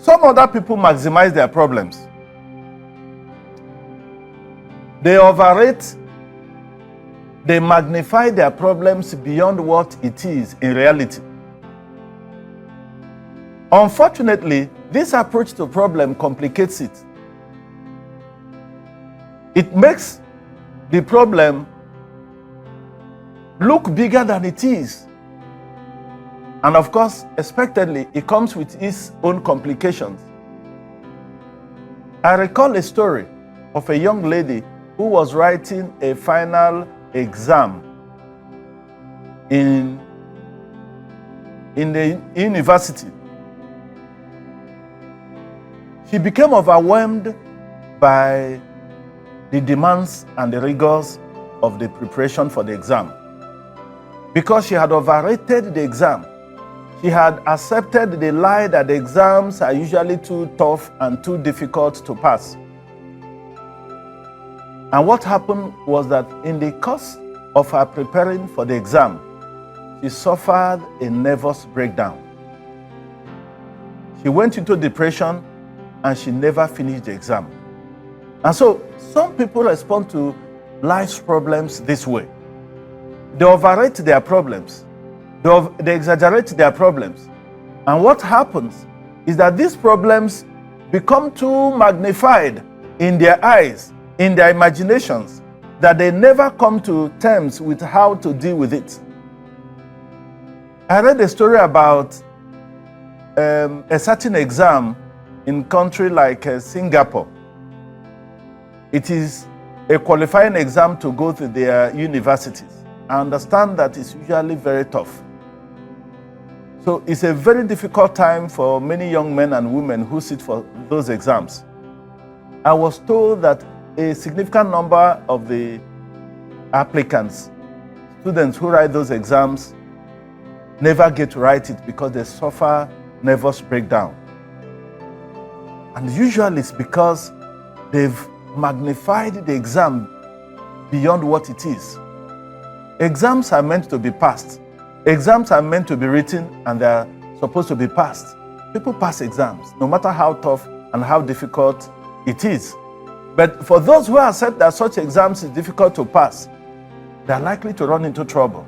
Some other people maximize their problems. They overrate, they magnify their problems beyond what it is in reality. Unfortunately, this approach to problem complicates it. It makes the problem look bigger than it is. And of course, expectedly, it comes with its own complications. I recall a story of a young lady who was writing a final exam in the university. She became overwhelmed by the demands and the rigors of the preparation for the exam. Because she had overrated the exam, she had accepted the lie that the exams are usually too tough and too difficult to pass. And what happened was that in the course of her preparing for the exam, she suffered a nervous breakdown. She went into depression and she never finished the exam. And so some people respond to life's problems this way. They overrate their problems. They exaggerate their problems. And what happens is that these problems become too magnified in their eyes, in their imaginations, that they never come to terms with how to deal with it. I read a story about a certain exam in a country like Singapore. It is a qualifying exam to go to their universities. I understand that it's usually very tough. So it's a very difficult time for many young men and women who sit for those exams. I was told that a significant number of the applicants, students who write those exams, never get to write it because they suffer nervous breakdown. And usually it's because they've magnified the exam beyond what it is. Exams are meant to be passed. Exams are meant to be written and they are supposed to be passed. People pass exams, no matter how tough and how difficult it is. But for those who accept that such exams is difficult to pass, they are likely to run into trouble.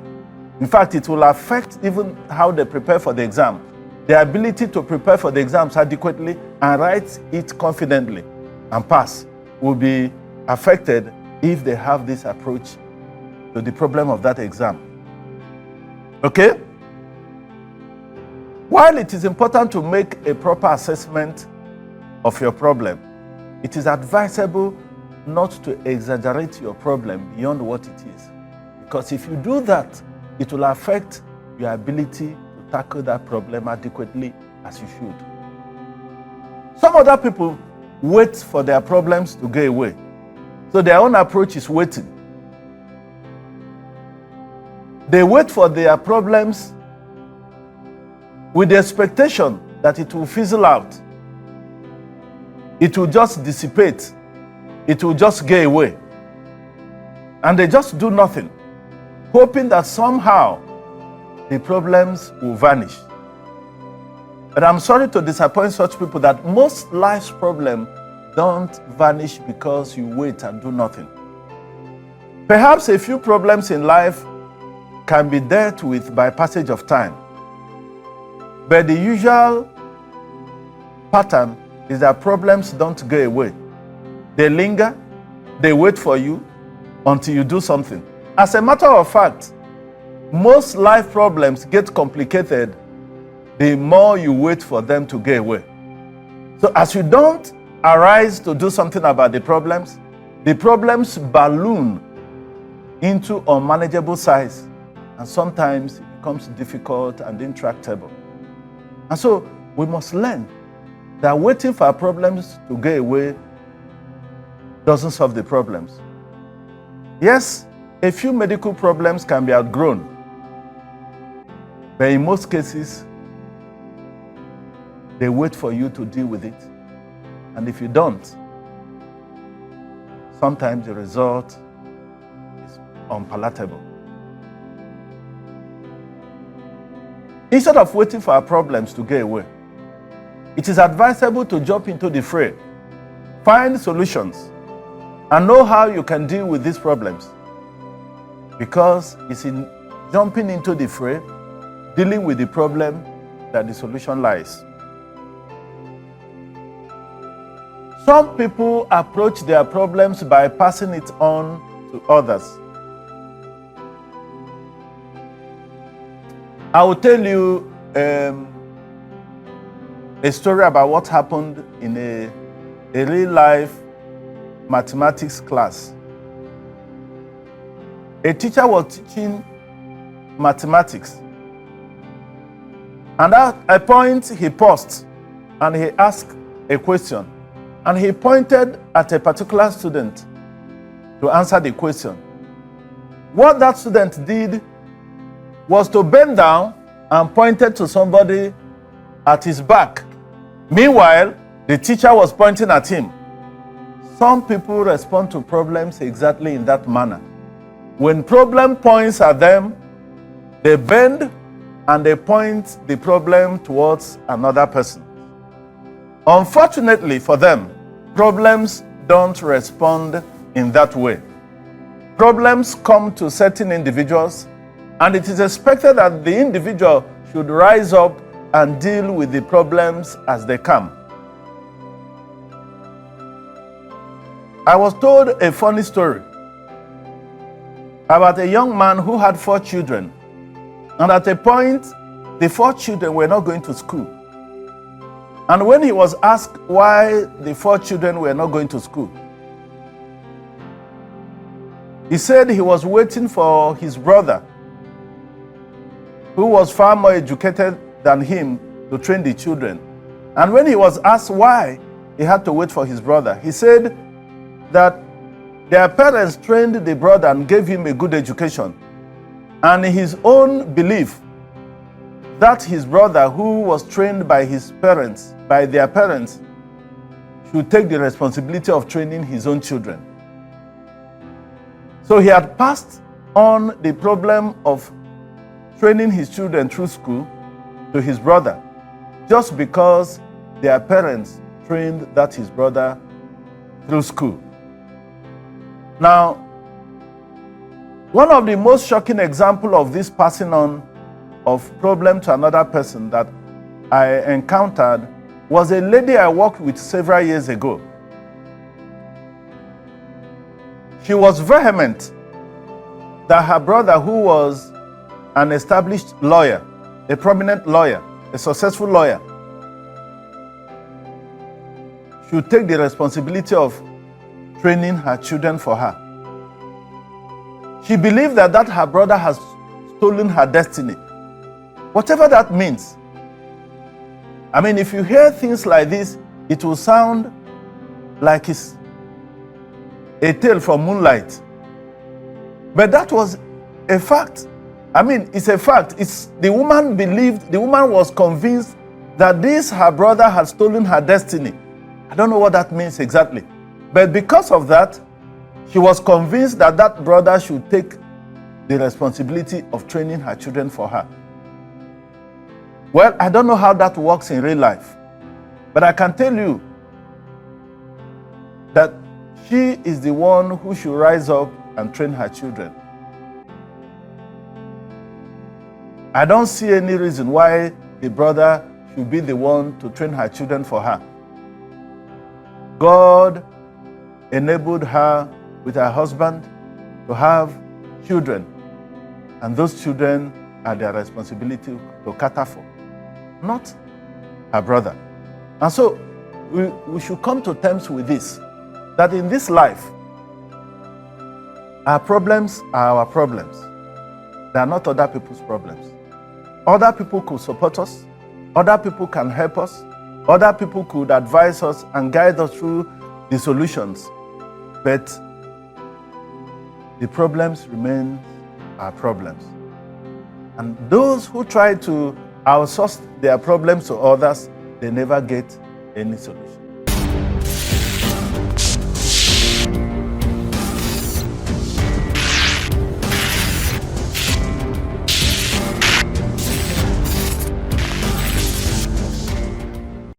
In fact, it will affect even how they prepare for the exam. Their ability to prepare for the exams adequately and write it confidently and pass will be affected if they have this approach to the problem of that exam. Okay? While it is important to make a proper assessment of your problem, it is advisable not to exaggerate your problem beyond what it is. Because if you do that, it will affect your ability to tackle that problem adequately as you should. Some other people wait for their problems to go away. So their own approach is waiting. They wait for their problems with the expectation that it will fizzle out. It will just dissipate. It will just go away. And they just do nothing, hoping that somehow the problems will vanish. But I'm sorry to disappoint such people that most life's problems don't vanish because you wait and do nothing. Perhaps a few problems in life can be dealt with by passage of time. But the usual pattern is that problems don't go away. They linger, they wait for you until you do something. As a matter of fact, most life problems get complicated the more you wait for them to go away. So as you don't arise to do something about the problems balloon into unmanageable size, and sometimes it becomes difficult and intractable. And so we must learn that waiting for our problems to go away doesn't solve the problems. Yes, a few medical problems can be outgrown, but in most cases, they wait for you to deal with it. And if you don't, sometimes the result is unpalatable. Instead of waiting for our problems to go away, it is advisable to jump into the fray, find solutions, and know how you can deal with these problems. Because it's in jumping into the fray, dealing with the problem, that the solution lies. Some people approach their problems by passing it on to others. I will tell you a story about what happened in a real life mathematics class. A teacher was teaching mathematics, and at a point he paused and he asked a question, and he pointed at a particular student to answer the question. What that student did was to bend down and pointed to somebody at his back. Meanwhile, the teacher was pointing at him. Some people respond to problems exactly in that manner. When problem points at them, they bend and they point the problem towards another person. Unfortunately for them, problems don't respond in that way. Problems come to certain individuals, and it is expected that the individual should rise up and deal with the problems as they come. I was told a funny story about a young man who had 4 children, and at a point, the 4 children were not going to school. And when he was asked why the 4 children were not going to school, he said he was waiting for his brother, who was far more educated than him, to train the children. And when he was asked why he had to wait for his brother, he said that their parents trained the brother and gave him a good education. And his own belief that his brother, who was trained by his parents, by their parents, should take the responsibility of training his own children. So he had passed on the problem of training his children through school to his brother, just because their parents trained that his brother through school. Now, one of the most shocking examples of this passing on of problem to another person that I encountered was a lady I worked with several years ago. She was vehement that her brother, who was an established lawyer, a prominent lawyer, a successful lawyer, should take the responsibility of training her children for her. She believed that her brother has stolen her destiny. Whatever that means. I mean, if you hear things like this, it will sound like it's a tale from moonlight. But that was a fact. I mean, it's a fact. The woman was convinced that her brother had stolen her destiny. I don't know what that means exactly. But because of that, she was convinced that brother should take the responsibility of training her children for her. Well, I don't know how that works in real life, but I can tell you that she is the one who should rise up and train her children. I don't see any reason why the brother should be the one to train her children for her. God enabled her with her husband to have children, and those children are their responsibility to cater for, not her brother. And so we should come to terms with this, that in this life, our problems are our problems. They are not other people's problems. Other people could support us, other people can help us, other people could advise us and guide us through the solutions. But the problems remain our problems. And those who try to outsource their problems to others, they never get any solution.